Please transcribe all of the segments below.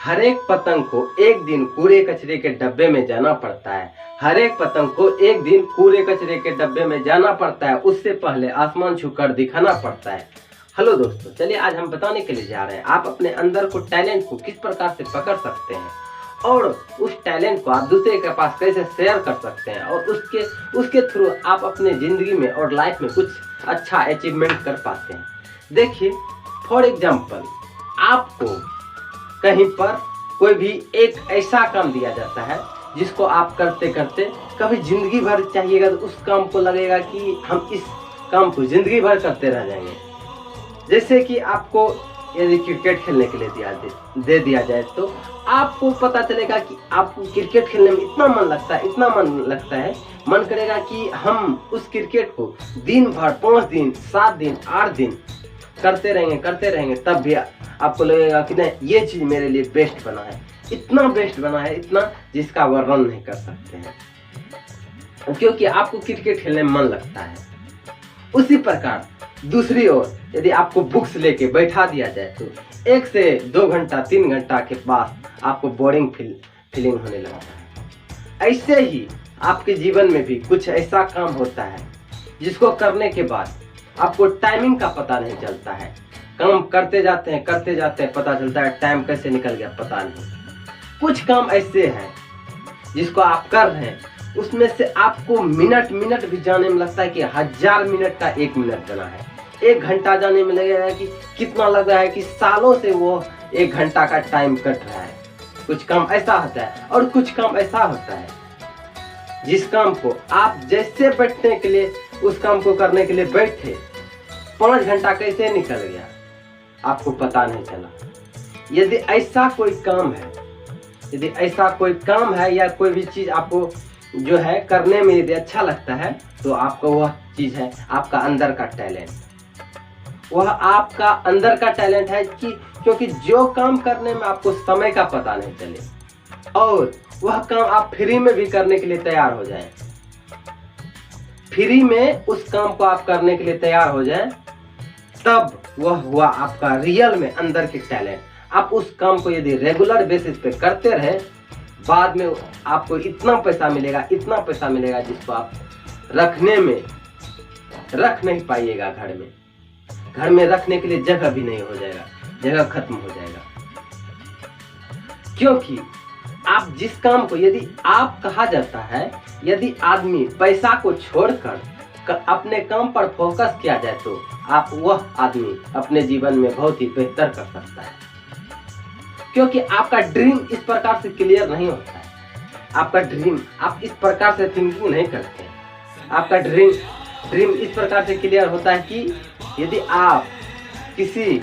हर एक पतंग को एक दिन कूड़े कचरे के डब्बे में जाना पड़ता है। हर एक पतंग को एक दिन कूड़े कचरे के डब्बे में जाना पड़ता है। उससे पहले आसमान छूकर दिखाना पड़ता है। हेलो दोस्तों, चलिए आज हम बताने के लिए जा रहे हैं आप अपने अंदर को टैलेंट को किस प्रकार से पकड़ सकते हैं और उस टैलेंट को आप दूसरे के पास कैसे शेयर कर सकते हैं और उसके थ्रू आप अपने जिंदगी में और लाइफ में कुछ अच्छा अचीवमेंट कर पाते हैं। देखिए, फॉर एग्जाम्पल, आपको कहीं पर कोई भी एक ऐसा काम दिया जाता है जिसको आप करते करते कभी जिंदगी भर चाहिएगा तो उस काम को लगेगा कि हम इस काम को जिंदगी भर करते रह जाएंगे। जैसे कि आपको यदि क्रिकेट खेलने के लिए दे दिया जाए तो आपको पता चलेगा कि आपको क्रिकेट खेलने में इतना मन लगता है, मन करेगा कि हम उस क्रिकेट को दिन भर 5 दिन 7 दिन 8 दिन करते रहेंगे, तब भी आपको लगेगा कि नहीं, ये चीज मेरे लिए बेस्ट बना है, इतना बेस्ट बना है, इतना जिसका वर्णन नहीं कर सकते हैं, क्योंकि आपको क्रिकेट खेलने में मन लगता है। उसी प्रकार दूसरी ओर यदि आपको बुक्स लेके बैठा दिया जाए तो 1 से 2 घंटा 3 घंटा के बाद आपको बोरिंग फीलिंग होने लगता है। ऐसे ही आपके जीवन में भी कुछ ऐसा काम होता है जिसको करने के बाद आपको टाइमिंग का पता नहीं चलता है। काम करते जाते हैं, पता चलता है टाइम कैसे निकल गया पता नहीं। कुछ काम ऐसे हैं जिसको आप कर रहे हैं, उसमें से आपको मिनट भी जाने में लगता है कि 1000 मिनट का 1 मिनट बना है। 1 घंटा जाने में लगेगा कि कितना लग रहा है कि सालों से वो 1 घंटा का टाइम कट रहा है। कुछ काम ऐसा होता है और कुछ काम ऐसा होता है जिस काम को आप जैसे बैठने के लिए उस काम को करने के लिए बैठे, 5 घंटा कैसे निकल गया आपको पता नहीं चला। यदि ऐसा कोई काम है या कोई भी चीज आपको जो है करने में यदि अच्छा लगता है तो आपको वह चीज है आपका अंदर का टैलेंट। वह आपका अंदर का टैलेंट है कि क्योंकि जो काम करने में आपको समय का पता नहीं चले और वह काम आप फ्री में भी करने के लिए तैयार हो जाए, फ्री में उस काम को आप करने के लिए तैयार हो जाए, तब वह हुआ आपका रियल में अंदर के टैलेंट। आप उस काम को यदि रेगुलर बेसिस पे करते रहे, बाद में आपको इतना पैसा मिलेगा जिसको आप रख नहीं पाइएगा। घर में रखने के लिए जगह भी नहीं हो जाएगा, जगह खत्म हो जाएगा। क्योंकि आप जिस काम को यदि आप कहा जाता है, यदि आदमी पैसा को छोड़कर अपने काम पर फोकस किया जाए तो वह आदमी अपने जीवन में बहुत ही बेहतर कर सकता है। क्योंकि आपका ड्रीम इस प्रकार से क्लियर नहीं होता है। आपका ड्रीम आप इस प्रकार से थिंकिंग नहीं करते। आपका ड्रीम इस प्रकार से क्लियर होता है कि यदि आप किसी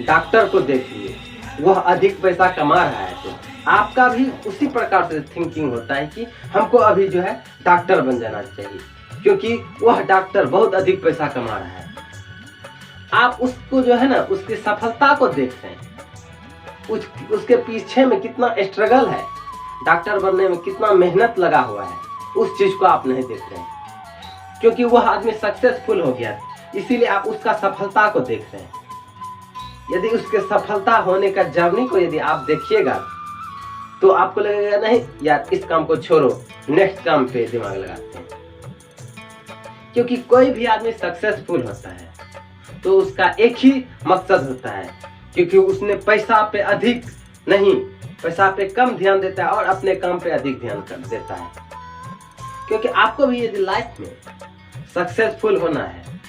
डॉक्टर को देखिए, वह अधिक पैसा कमा रहा है तो आपका भी उसी प्रकार से थिंकिंग होता है कि हमको अभी जो है डॉक्टर बन जाना चाहिए, क्योंकि वह डॉक्टर बहुत अधिक पैसा कमा रहा है। आप उसको जो है ना, उसकी सफलता को देखते हैं, उसके पीछे में कितना स्ट्रगल है, डॉक्टर बनने में कितना मेहनत लगा हुआ है, उस चीज को आप नहीं देख रहे हैं। क्योंकि वह आदमी सक्सेसफुल हो गया, इसीलिए आप उसका सफलता को देख रहे हैं। यदि उसके सफलता होने का जर्नी को यदि आप देखिएगा तो आपको लगेगा नहीं यार, इस काम को छोड़ो, नेक्स्ट काम पे दिमाग लगाते हैं। क्योंकि कोई भी आदमी सक्सेसफुल होता है तो उसका एक ही मकसद होता है, क्योंकि उसने पैसा पे अधिक नहीं, पैसा पे कम ध्यान देता है और अपने काम पे अधिक ध्यान कर देता है। क्योंकि आपको भी यदि लाइफ में सक्सेसफुल होना है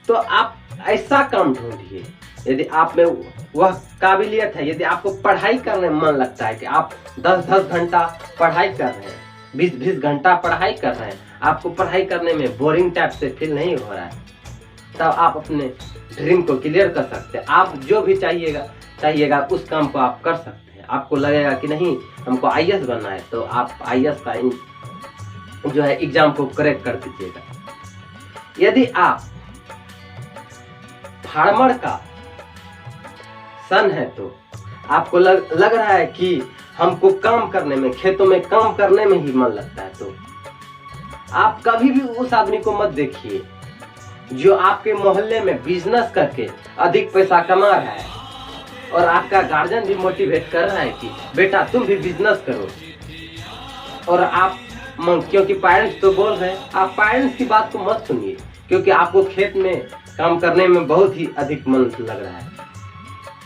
तो आप ऐसा काम ढूंढिए, यदि आप में वह काबिलियत है, यदि आपको पढ़ाई करने में मन लगता है कि आप 10 घंटा पढ़ाई कर रहे हैं, 20 घंटा पढ़ाई कर रहे हैं, आपको पढ़ाई करने में बोरिंग टाइप से फील नहीं हो रहा है, तब आप अपने ड्रीम को क्लियर कर सकते हैं। आप जो भी चाहिएगा उस काम को आप कर सकते हैं। आपको लगेगा कि नहीं, हमको IAS बनना है, तो आप IAS का जो है एग्जाम को क्रैक कर दीजिएगा। यदि आप फार्मर का सन है तो आपको लग रहा है कि हमको काम करने में, खेतों में काम करने में ही मन लगता है, तो आप कभी भी उस आदमी को मत देखिए जो आपके मोहल्ले में बिजनेस करके अधिक पैसा कमा रहा है। और आपका गार्जियन भी मोटिवेट कर रहा है कि बेटा तुम भी बिजनेस करो, और आप क्योंकि पेरेंट्स तो बोल रहे हैं, आप पेरेंट्स की बात को मत सुनिए, क्योंकि आपको खेत में काम करने में बहुत ही अधिक मन लग रहा है।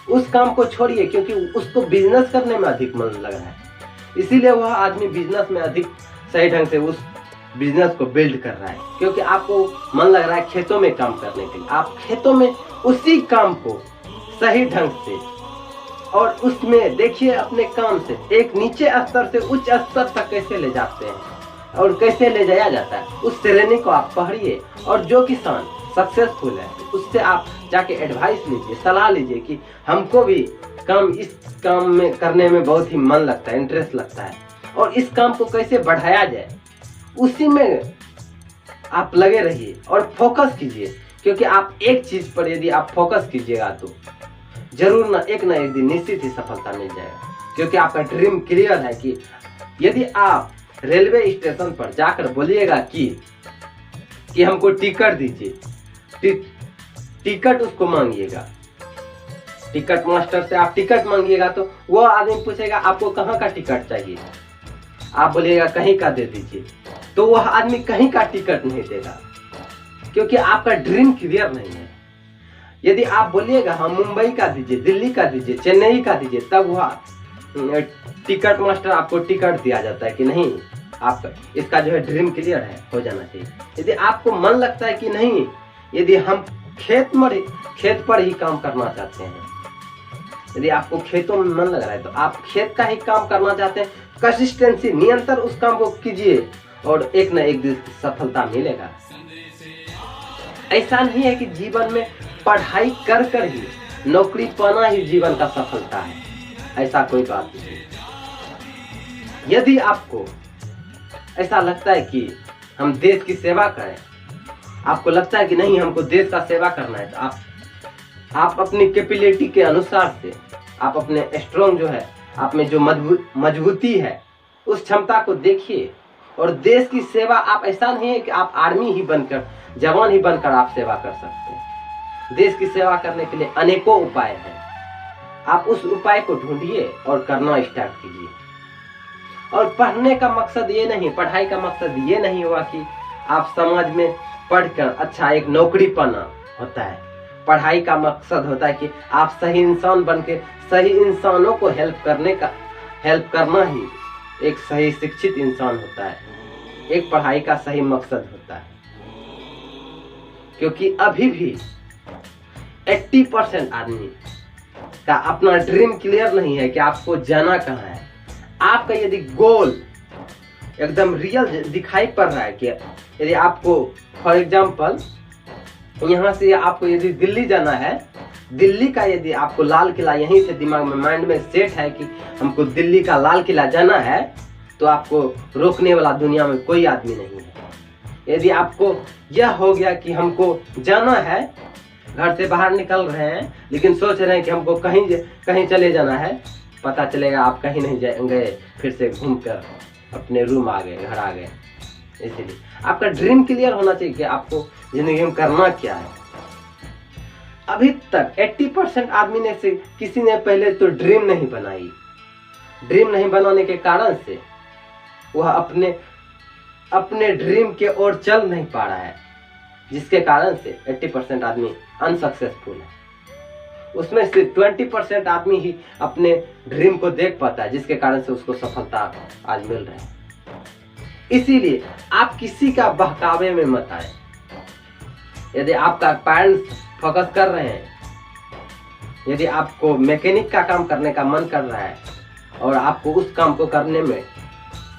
उस काम को छोड़िए, क्योंकि उसको बिजनेस करने में अधिक मन लग रहा है, इसीलिए वह आदमी बिजनेस में अधिक सही ढंग से उस बिजनेस को बिल्ड कर रहा है। क्योंकि आपको मन लग रहा है खेतों में काम करने के लिए, आप खेतों में उसी काम को सही ढंग से और उसमें देखिए अपने काम से एक नीचे स्तर से उच्च स्तर तक कैसे ले जाते हैं और कैसे ले जाया जाता है, उस श्रेणी को आप पढ़िए। और जो किसान सक्सेसफुल है उससे आप जाके एडवाइस लीजिए, सलाह लीजिए कि हमको भी इस काम में करने में बहुत ही मन लगता है, इंटरेस्ट लगता है, और इस काम को कैसे बढ़ाया जाए, उसी में आप लगे रहिए और फोकस कीजिए। क्योंकि आप एक चीज पर यदि आप फोकस कीजिएगा तो जरूर ना एक दिन निश्चित ही सफलता मिल जाएगा। क्योंकि आपका ड्रीम क्लियर है कि यदि आप रेलवे स्टेशन पर जाकर बोलिएगा कि हमको टिकट दीजिए, टिकट उसको मांगिएगा, टिकट मास्टर से आप टिकट मांगिएगा तो वो आदमी पूछेगा आपको कहाँ का टिकट चाहिए, आप बोलिएगा कहीं का दे दीजिए, तो वह आदमी कहीं का टिकट नहीं देगा, क्योंकि आपका ड्रीम क्लियर नहीं है। यदि आप बोलिएगा हम मुंबई का दीजिए, दिल्ली का दीजिए, चेन्नई का दीजिए, तब वह टिकट मास्टर आपको टिकट दिया जाता है कि नहीं आपका इसका जो है ड्रीम क्लियर है, हो जाना चाहिए। यदि आपको मन लगता है कि नहीं, यदि हम खेत पर ही काम करना चाहते हैं, यदि आपको खेतों में मन लग रहा है तो आप खेत का ही काम करना चाहते हैं, कंसिस्टेंसी निरंतर उस काम को कीजिए और एक न एक दिन सफलता मिलेगा। ऐसा नहीं है कि जीवन में पढ़ाई कर ही नौकरी पाना ही जीवन का सफलता है, ऐसा कोई बात नहीं। यदि आपको ऐसा लगता है कि हम देश की सेवा करें, आपको लगता है कि नहीं हमको देश का सेवा करना है, तो आप अपनी कैपेबिलिटी के अनुसार से आप अपने स्ट्रॉन्ग जो है, आप में जो मजबूती है, उस क्षमता को देखिए और देश की सेवा। आप ऐसा नहीं है कि आप आर्मी ही बनकर, जवान ही बनकर आप सेवा कर सकते हैं। देश की सेवा करने के लिए अनेकों उपाय हैं, आप उस उपाय को ढूंढिए और करना स्टार्ट कीजिए। और पढ़ने का मकसद ये नहीं, पढ़ाई का मकसद ये नहीं हुआ कि आप समाज में पढ़कर अच्छा एक नौकरी पाना होता है। पढ़ाई का मकसद होता है कि आप सही इंसान बनके सही इंसानों को हेल्प करना ही एक सही शिक्षित इंसान होता है, एक पढ़ाई का सही मकसद होता है। क्योंकि अभी भी 80% आदमी का अपना ड्रीम क्लियर नहीं है कि आपको जाना कहाँ है। आपका यदि गोल एकदम रियल दिखाई पड़ रहा है कि यदि आपको फॉर एग्जांपल यहाँ से आपको यदि दिल्ली जाना है, दिल्ली का यदि आपको लाल किला यहीं से दिमाग में माइंड में सेट है कि हमको दिल्ली का लाल किला जाना है, तो आपको रोकने वाला दुनिया में कोई आदमी नहीं है। यदि आपको यह हो गया कि हमको जाना है, घर से बाहर निकल रहे हैं लेकिन सोच रहे हैं कि हमको कहीं चले जाना है, पता चलेगा आप कहीं नहीं गए, फिर से घूमकर अपने रूम आ गए, घर आ गए। इसलिए आपका ड्रीम क्लियर होना चाहिए कि आपको जिंदगी में करना क्या है। अभी तक 80% आदमी ने से किसी ने पहले तो ड्रीम नहीं बनाई। ड्रीम नहीं बनाने के कारण से वह अपने ड्रीम के ओर चल नहीं पा रहा है, जिसके कारण से 80% आदमी अनसक्सेसफुल है। उसमें से 20% आदमी ही अपने ड्रीम को देख पाता है, जिसके कारण से उसको सफलता आज मिल रहा है। इसीलिए आप किसी का बहकावे में मत आए। यदि आपका पेरेंट्स फोकस कर रहे हैं, यदि आपको मैकेनिक का काम करने का मन कर रहा है और आपको उस काम को करने में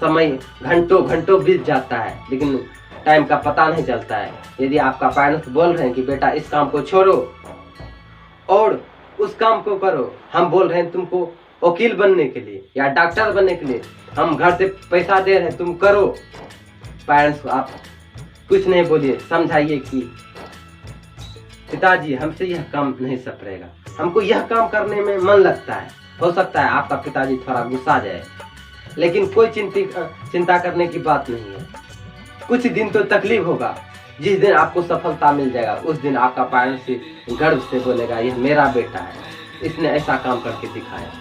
समय घंटों बीत जाता है लेकिन टाइम का पता नहीं चलता है, यदि आपका पेरेंट्स बोल रहे हैं कि बेटा इस काम को छोड़ो और उस काम को करो, हम बोल रहे हैं तुमको वकील बनने के लिए या डॉक्टर बनने के लिए, हम घर से पैसा दे रहे हैं, तुम करो। पेरेंट्स को आप कुछ नहीं बोलिए, समझाइए कि पिताजी हमसे यह काम नहीं सपरेगा, हमको यह काम करने में मन लगता है। हो सकता है आपका पिताजी थोड़ा गुस्सा जाए, लेकिन कोई चिंता करने की बात नहीं है। कुछ दिन तो तकलीफ होगा, जिस दिन आपको सफलता मिल जाएगा उस दिन आपका पेरेंट्स गर्व से बोलेगा यह मेरा बेटा है, इसने ऐसा काम करके दिखाया।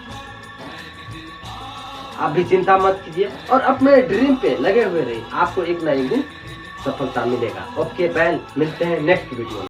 आप भी चिंता मत कीजिए और अपने ड्रीम पे लगे हुए रहिए, आपको एक ना एक दिन सफलता मिलेगा। ओके बैल, मिलते हैं नेक्स्ट वीडियो में।